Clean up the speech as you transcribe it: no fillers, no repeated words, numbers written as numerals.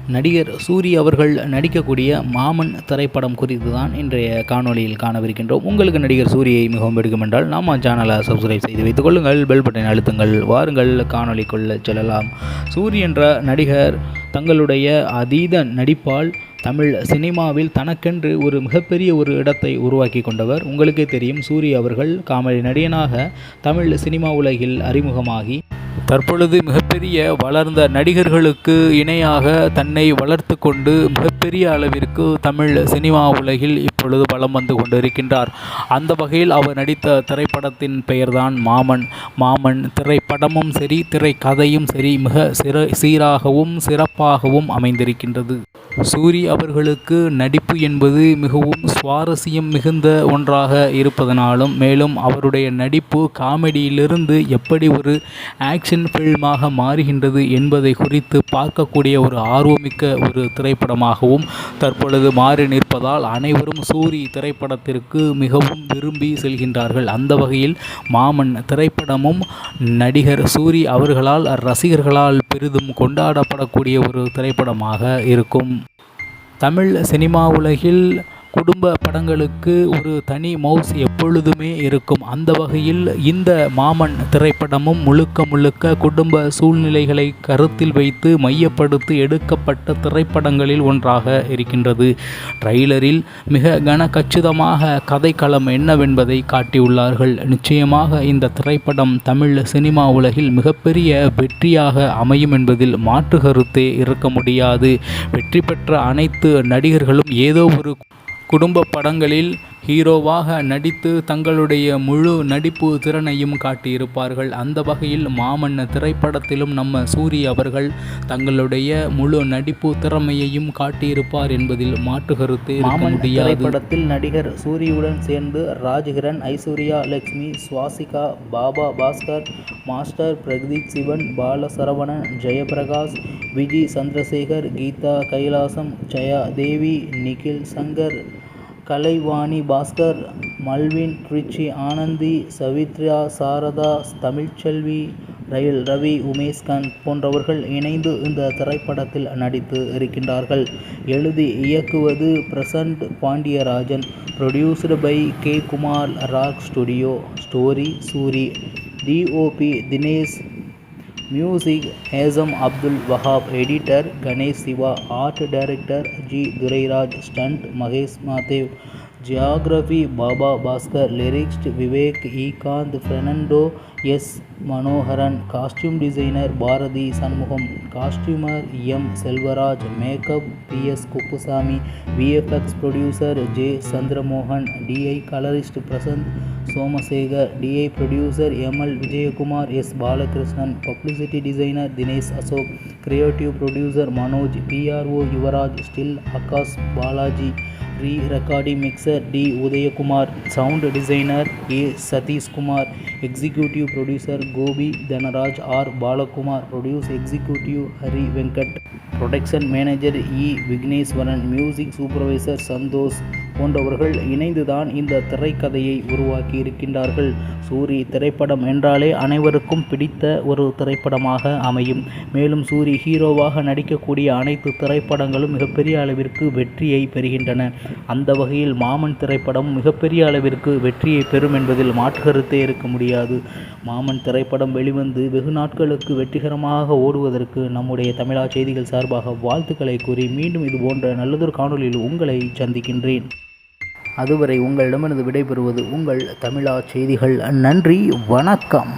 நடிகர் சூரி அவர்கள் நடிக்கக்கூடிய மாமன் திரைப்படம் குறித்து தான் இன்றைய காணொலியில் காணவிருக்கின்றோம். உங்களுக்கு நடிகர் சூரியை மிகவும் பிடிக்கும் என்றால் நம்ம சேனலை சப்ஸ்கிரைப் செய்து வைத்துக் கொள்ளுங்கள், பெல் பட்டனை அழுத்துங்கள். வாருங்கள் காணொலிக்குள்ள செல்லலாம். சூரி என்ற நடிகர் தங்களுடைய அதீத நடிப்பால் தமிழ் சினிமாவில் தனக்கென்று ஒரு மிகப்பெரிய ஒரு இடத்தை உருவாக்கி கொண்டவர். உங்களுக்கே தெரியும், சூரி அவர்கள் காமெடி நடிகனாக தமிழ் சினிமா உலகில் அறிமுகமாகி தற்பொழுது மிகப்பெரிய வளர்ந்த நடிகர்களுக்கு இணையாக தன்னை வளர்த்து கொண்டு மிகப்பெரிய அளவிற்கு தமிழ் சினிமா உலகில் இப்பொழுது வலம் வந்து கொண்டிருக்கின்றார். அந்த வகையில் அவர் நடித்த திரைப்படத்தின் பெயர்தான் மாமன். மாமன் திரைப்படமும் சரி, திரைக்கதையும் சரி, மிக சீராகவும் சிறப்பாகவும் அமைந்திருக்கின்றது. சூரி அவர்களுக்கு நடிப்பு என்பது மிகவும் சுவாரஸ்யம் மிகுந்த ஒன்றாக இருப்பதனாலும், மேலும் அவருடைய நடிப்பு காமெடியிலிருந்து எப்படி ஒரு ஆக்ஷன் ஃபில்மாக மாறுகின்றது என்பதை குறித்து பார்க்கக்கூடிய ஒரு ஆர்வமிக்க ஒரு திரைப்படமாகவும் தற்பொழுது மாறி நிற்பதால் அனைவரும் சூரி திரைப்படத்திற்கு மிகவும் விரும்பி செல்கின்றார்கள். அந்த வகையில் மாமன் திரைப்படமும் நடிகர் சூரி அவர்களால் ரசிகர்களால் பெரிதும் கொண்டாடப்படக்கூடிய ஒரு திரைப்படமாக இருக்கும். தமிழ் சினிமா உலகில் குடும்ப படங்களுக்கு ஒரு தனி மவுஸ் எப்பொழுதுமே இருக்கும். அந்த வகையில் இந்த மாமன் திரைப்படமும் முழுக்க குடும்ப சூழ்நிலைகளை கருத்தில் வைத்து மையப்படுத்தி எடுக்கப்பட்ட திரைப்படங்களில் ஒன்றாக இருக்கின்றது. ட்ரெய்லரில் மிக கச்சிதமாக கதைக்களம் என்னவென்பதை காட்டியுள்ளார்கள். நிச்சயமாக இந்த திரைப்படம் தமிழ் சினிமா உலகில் மிகப்பெரிய வெற்றியாக அமையும் என்பதில் மாற்று கருத்தே இருக்க முடியாது. வெற்றி பெற்ற அனைத்து நடிகர்களும் ஏதோ ஒரு குடும்ப படங்களில் ஹீரோவாக நடித்து தங்களுடைய முழு நடிப்பு திறனையும் காட்டியிருப்பார்கள். அந்த வகையில் மாமன் திரைப்படத்திலும் நம்ம சூரி அவர்கள் தங்களுடைய முழு நடிப்பு திறமையையும் காட்டியிருப்பார் என்பதில் மாற்று கருத்து இருக்க முடியாது. திரைப்படத்தில் நடிகர் சூரியுடன் சேர்ந்து ராஜ்கிரண், ஐஸ்வர்யா லட்சுமி, சுவாசிகா, பாபா பாஸ்கர், மாஸ்டர் பிரதீப் சிவன், பாலசரவணன், ஜெயபிரகாஷ், விஜி சந்திரசேகர், கீதா கைலாசம், ஜெயா தேவி, நிகில் சங்கர், கலைவாணி பாஸ்கர், மல்வின், ட்ரிச்சி ஆனந்தி, சவித்ரா, சாரதா, தமிழ்ச்செல்வி, ரவி, உமேஷ்காந்த் போன்றவர்கள் இணைந்து இந்த திரைப்படத்தில் நடித்து இருக்கின்றார்கள். எழுதி இயக்குவது Prasanth Pandiyaraj. Produced by K. Kumar Lark studio. Story Soori. DOP Dinesh. Music Hesham Abdul Wahab. Editor Ganesh Siva. Art director G. Durairaj. Stunt Mahesh Madhev. Choreography Baba Bhaskar. Lyrics Vivek Ekanth. Fernando S. Manoharan. Costume designer Bharathi Shanmugam. Costumer M. Selvaraj. Makeup PS Kuppusamy. VFX producer J. Chandramohan. DI colourist Prashanth Somasekhar. DI producer ML Vijayakumar. S. Balakrishnan. Publicity designer Dinesh Ashok. Creative producer Manoj. PRO Yuvaraj. Still Akash Balaji. Recording mixer D. Udhayakumar. Sound designer A. Sathishkumar. Executive producer Gopi Dhanaraj. R. Balakumar. Produce executive Hari Venkat. Production manager E. Vigneshwaran. Music supervisor Santhosh போன்றவர்கள் இணைந்துதான் இந்த திரைக்கதையை உருவாக்கி இருக்கின்றார்கள். சூரி திரைப்படம் என்றாலே அனைவருக்கும் பிடித்த ஒரு திரைப்படமாக அமையும். மேலும் சூரி ஹீரோவாக நடிக்கக்கூடிய அனைத்து திரைப்படங்களும் மிகப்பெரிய அளவிற்கு வெற்றியை பெறுகின்றன. அந்த வகையில் மாமன் திரைப்படம் மிகப்பெரிய அளவிற்கு வெற்றியை பெறும் என்பதில் மாற்று கருத்தே இருக்க முடியாது. மாமன் திரைப்படம் வெளிவந்து வெகு நாட்களுக்கு வெற்றிகரமாக ஓடுவதற்கு நம்முடைய தமிழா செய்திகள் சார்பாக வாழ்த்துக்களை கூறி மீண்டும் இது போன்ற நல்லதொரு காணொலியில் உங்களை சந்திக்கின்றேன். அதுவரை உங்களிடமிருந்து விடைபெறுவது உங்கள் தமிழா செய்திகள். நன்றி, வணக்கம்.